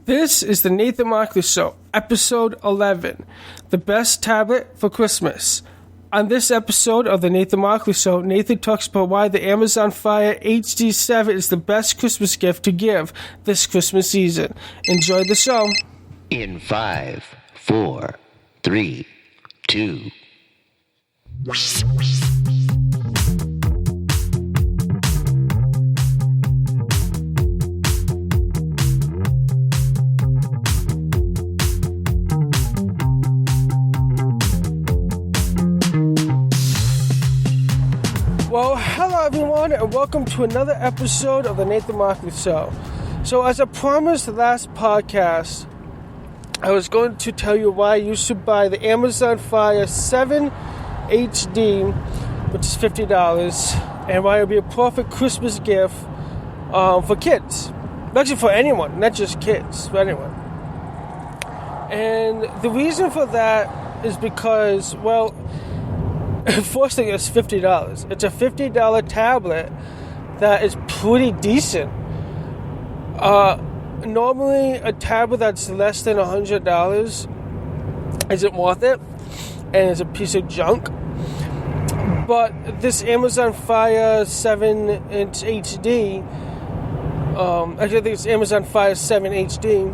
This is the Nathan Markley Show, episode 11, the best tablet for Christmas. On this episode of the Nathan Markley Show, Nathan talks about why the Amazon Fire HD7 is the best Christmas gift to give this Christmas season. Enjoy the show. In 5, 4, 3, 2. Well, hello everyone, and welcome to another episode of the Nathan Markley Show. So, as I promised the last podcast, I was going to tell you why you should buy the Amazon Fire 7 HD, which is $50, and why it would be a perfect Christmas gift for kids. Actually, for anyone, not just kids, for anyone. And the reason for that is because, well, first thing, it's $50. It's a $50 tablet that is pretty decent. Normally, a tablet that's less than $100 isn't worth it, and it's a piece of junk. But this Amazon Fire 7-inch HD, actually I think it's Amazon Fire 7 HD,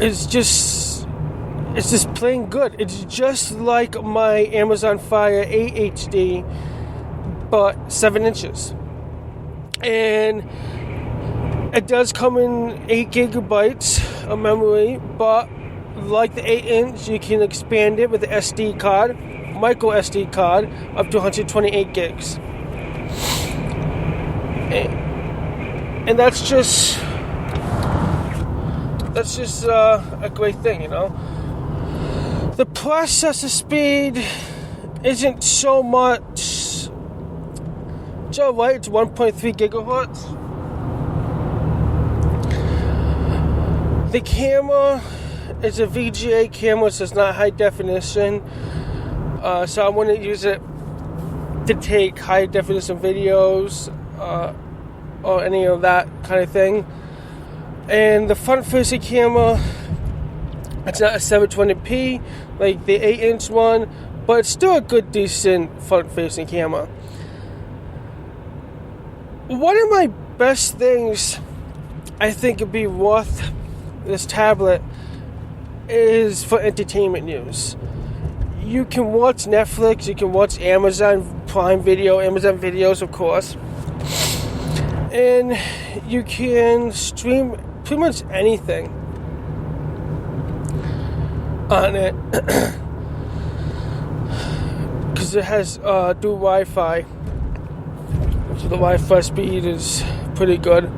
is just... it's just plain good. It's just like my Amazon Fire 8 HD, but 7 inches. And it does come in 8 gigabytes of memory, but like the 8 inch, you can expand it with the SD card, micro SD card, up to 128 gigs. And that's just a great thing, you know. The processor speed isn't so much. It's alright, it's 1.3 gigahertz. The camera is a VGA camera, so it's not high definition. So I wouldn't use it to take high definition videos or any of that kind of thing. And the front facing camera, it's not a 720p like the 8-inch one, but it's still a good, decent front-facing camera. One of my best things I think would be worth this tablet is for entertainment use. You can watch Netflix, you can watch Amazon Prime Video, Amazon Videos, of course, and you can stream pretty much anything on it, because it has dual Wi-Fi, so the Wi-Fi speed is pretty good.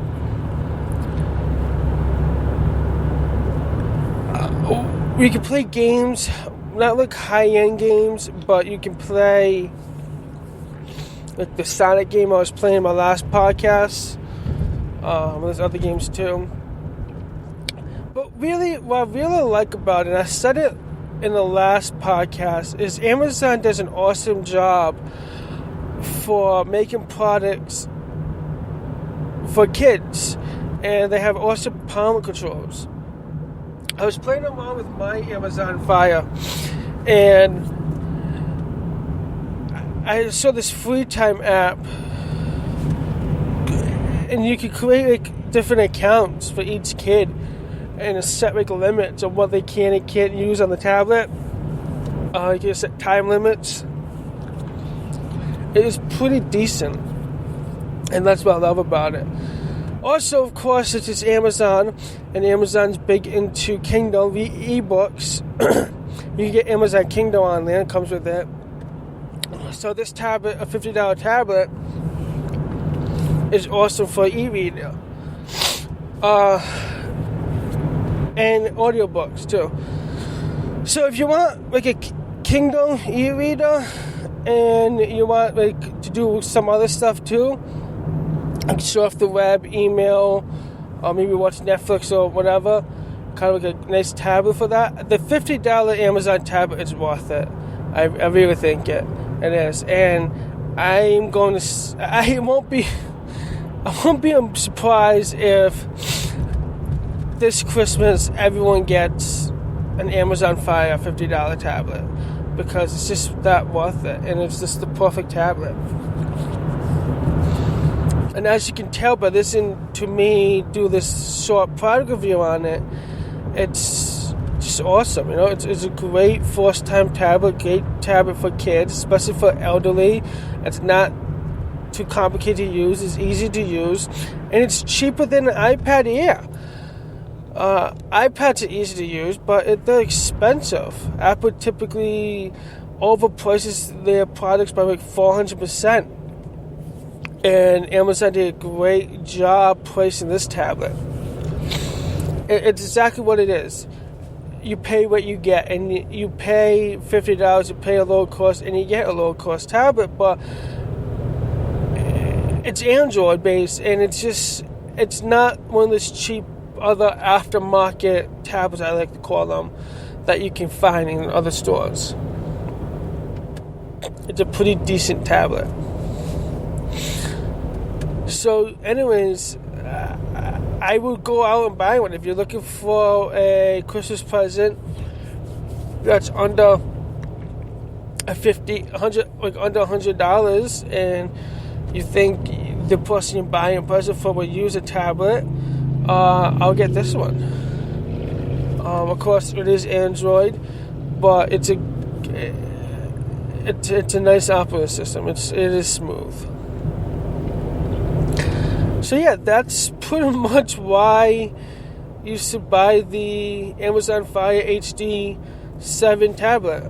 You can play games, not like high-end games, but you can play like the Sonic game I was playing in my last podcast. There's other games too. But really, what I really like about it, and I said it in the last podcast, is Amazon does an awesome job for making products for kids. And they have awesome palm controls. I was playing around with my Amazon Fire, and I saw this free time app, and you could create like different accounts for each kid, and set like limits of what they can and can't use on the tablet. You can set time limits. It is pretty decent, and that's what I love about it. Also, of course, it's Amazon, and Amazon's big into Kindle ebooks. You can get Amazon Kindle on there, it comes with it. So this tablet, a $50 tablet, is awesome for e-reader. And audiobooks too. So if you want like a Kindle e-reader and you want like to do some other stuff too, like surf the web, email, or maybe watch Netflix or whatever, kind of like a nice tablet for that, the $50 Amazon tablet is worth it. I really think it is. And I won't be surprised if this Christmas, everyone gets an Amazon Fire $50 tablet because it's just that worth it, and it's just the perfect tablet. And as you can tell by listening to me do this short product review on it, it's just awesome. You know, it's a great first-time tablet, great tablet for kids, especially for elderly. It's not too complicated to use. It's easy to use, and it's cheaper than an iPad Air. iPads are easy to use, but they're expensive. Apple typically overprices their products by like 400%. And Amazon did a great job pricing this tablet. It's exactly what it is. You pay what you get, and you pay $50, you pay a low cost, and you get a low cost tablet, but it's Android based, and it's not one of those cheap other aftermarket tablets, I like to call them, that you can find in other stores. It's a pretty decent tablet. So anyways, I would go out and buy one. If you're looking for a Christmas present that's under $100, and you think the person you're buying a present for will use a tablet, I'll get this one. Of course, it is Android, but it's a nice operating system. It is smooth. So yeah, that's pretty much why you should buy the Amazon Fire HD 7 tablet.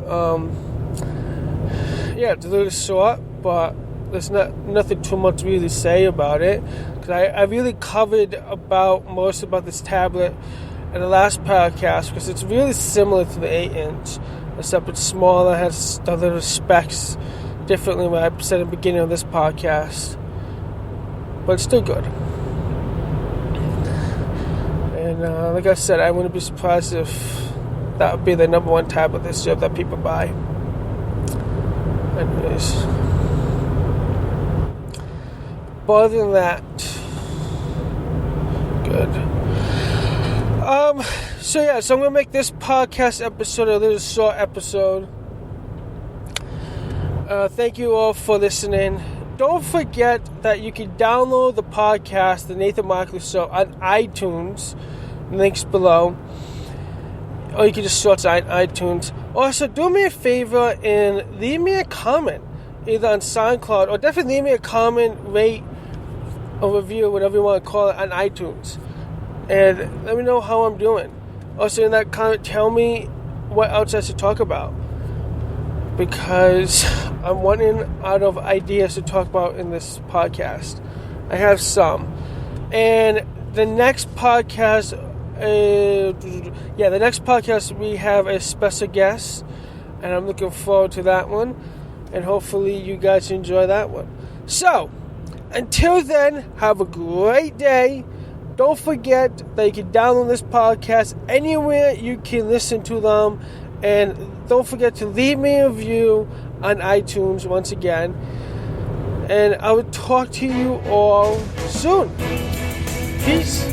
Yeah, it's a little short, but there's nothing too much really to say about it, because I really covered most about this tablet in the last podcast, because it's really similar to the 8-inch, except it's smaller, has the little specs differently what I said at the beginning of this podcast. But it's still good. And like I said, I wouldn't be surprised if that would be the number one tablet this year that people buy. Anyways. But other than that, good. So I'm going to make this podcast episode a little short episode. Thank you all for listening. Don't forget that you can download the podcast, The Nathan Markley Show, on iTunes. Links below. Or you can just search on iTunes. Also, do me a favor and leave me a comment, either on SoundCloud, or definitely leave me a comment, rate, or review, whatever you want to call it, on iTunes. And let me know how I'm doing. Also, in that comment, tell me what else I should talk about, because I'm running out of ideas to talk about in this podcast. I have some. And the next podcast, we have a special guest, and I'm looking forward to that one, and hopefully you guys enjoy that one. So, until then, have a great day. Don't forget that you can download this podcast anywhere you can listen to them. And don't forget to leave me a review on iTunes once again. And I will talk to you all soon. Peace.